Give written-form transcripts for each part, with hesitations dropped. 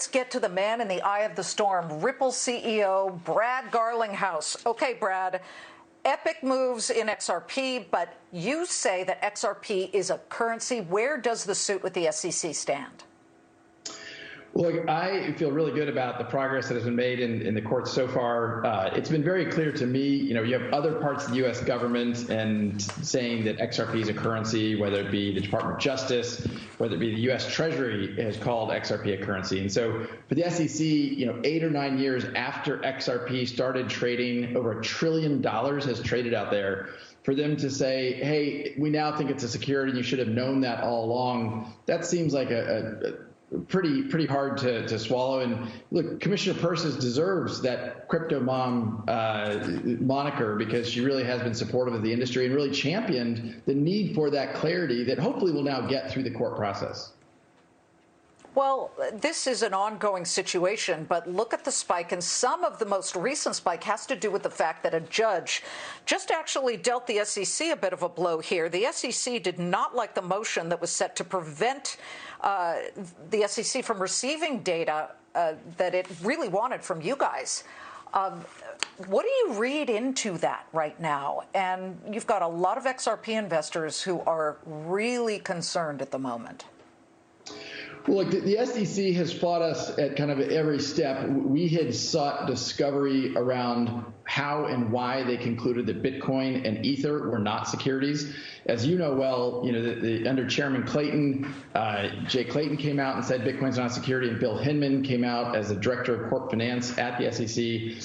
let's get to the man in the eye of the storm, Ripple CEO Brad Garlinghouse. Okay, Brad, epic moves in XRP, but you say that XRP is a currency. Where does the suit with the SEC stand? Well, I feel really good about the progress that has been made in the courts so far. It's been very clear to me, you have other parts of the U.S. government and saying that XRP is a currency, whether it be the Department of Justice, whether it be the U.S. Treasury has called XRP a currency. And so for the SEC, 8 or 9 years after XRP started trading, over $1 trillion has traded out there. For them to say, hey, we now think it's a security, you should have known that all along, that seems like a pretty hard to swallow. And look, Commissioner Persis deserves that crypto mom moniker because she really has been supportive of the industry and really championed the need for that clarity that hopefully will now get through the court process. Well, this is an ongoing situation, but look at the spike, and some of the most recent spike has to do with the fact that a judge just actually dealt the SEC a bit of a blow here. The SEC did not like the motion that was set to prevent the SEC from receiving data that it really wanted from you guys. What do you read into that right now? And you've got a lot of XRP investors who are really concerned at the moment. Well, look, the SEC has fought us at kind of every step. We had sought discovery around how and why they concluded that Bitcoin and Ether were not securities. As you know well, under Chairman Clayton, Jay Clayton came out and said Bitcoin's not a security, and Bill Hinman came out as the director of corp finance at the SEC,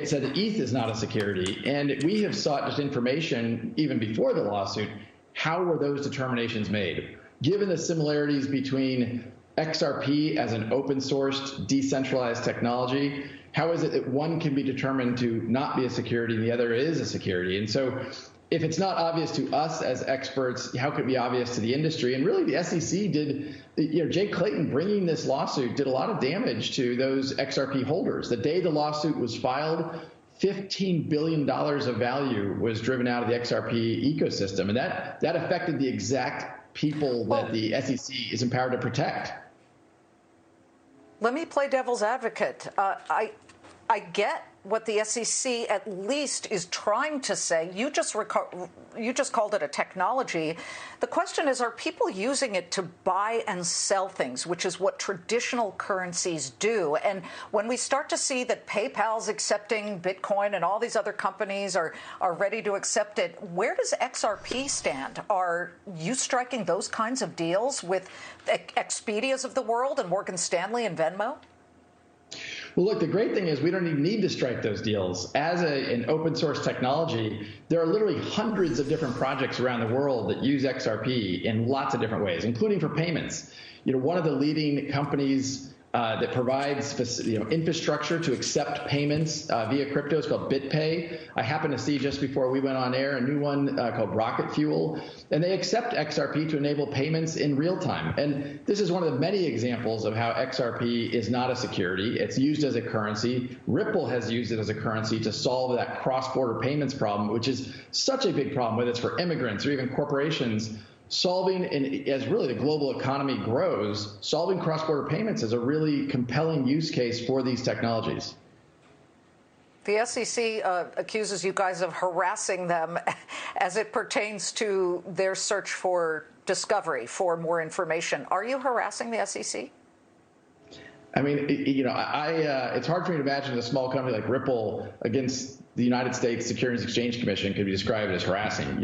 said that ETH is not a security. And we have sought just information even before the lawsuit. How were those determinations made? Given the similarities between XRP as an open sourced, decentralized technology, how is it that one can be determined to not be a security and the other is a security? And so if it's not obvious to us as experts, how could it be obvious to the industry? And really the SEC did, Jay Clayton bringing this lawsuit did a lot of damage to those XRP holders. The day the lawsuit was filed, $15 billion of value was driven out of the XRP ecosystem. And that affected the exact people that the SEC is empowered to protect. Let me play devil's advocate. I get what the SEC at least is trying to say. You just called it a technology. The question is, are people using it to buy and sell things, which is what traditional currencies do? And when we start to see that PayPal's accepting Bitcoin and all these other companies are ready to accept it, where does XRP stand? Are you striking those kinds of deals with Expedias of the world and Morgan Stanley and Venmo? Well, look, the great thing is we don't even need to strike those deals. As an open source technology, there are literally hundreds of different projects around the world that use XRP in lots of different ways, including for payments. One of the leading companies that provides infrastructure to accept payments via crypto is called BitPay. I happened to see just before we went on air a new one called Rocket Fuel, and they accept XRP to enable payments in real time. And this is one of the many examples of how XRP is not a security. It's used as a currency. Ripple has used it as a currency to solve that cross-border payments problem, which is such a big problem, whether it's for immigrants or even corporations. As really the global economy grows, solving cross-border payments is a really compelling use case for these technologies. The SEC accuses you guys of harassing them as it pertains to their search for discovery, for more information. Are you harassing the SEC? I mean, it's hard for me to imagine a small company like Ripple against the United States Securities and Exchange Commission could be described as harassing.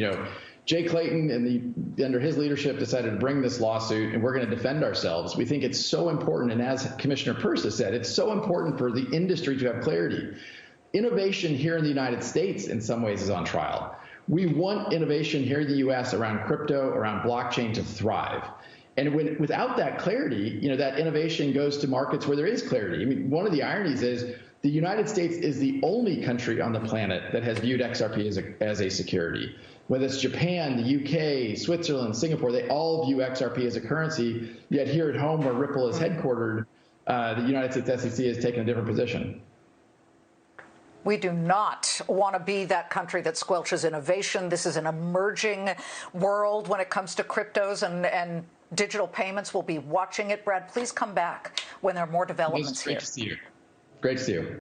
Jay Clayton and under his leadership decided to bring this lawsuit, and we're going to defend ourselves. We think it's so important, and as Commissioner Persis said, it's so important for the industry to have clarity. Innovation here in the United States in some ways is on trial. We want innovation here in the U.S. around crypto, around blockchain to thrive. And without that clarity, that innovation goes to markets where there is clarity. I mean, one of the ironies is the United States is the only country on the planet that has viewed XRP as a security. Whether it's Japan, the UK, Switzerland, Singapore, they all view XRP as a currency. Yet here at home, where Ripple is headquartered, the United States SEC has taken a different position. We do not want to be that country that squelches innovation. This is an emerging world when it comes to cryptos, and digital payments will be watching it. Brad, please come back when there are more developments Great here. to see you. Great to see you.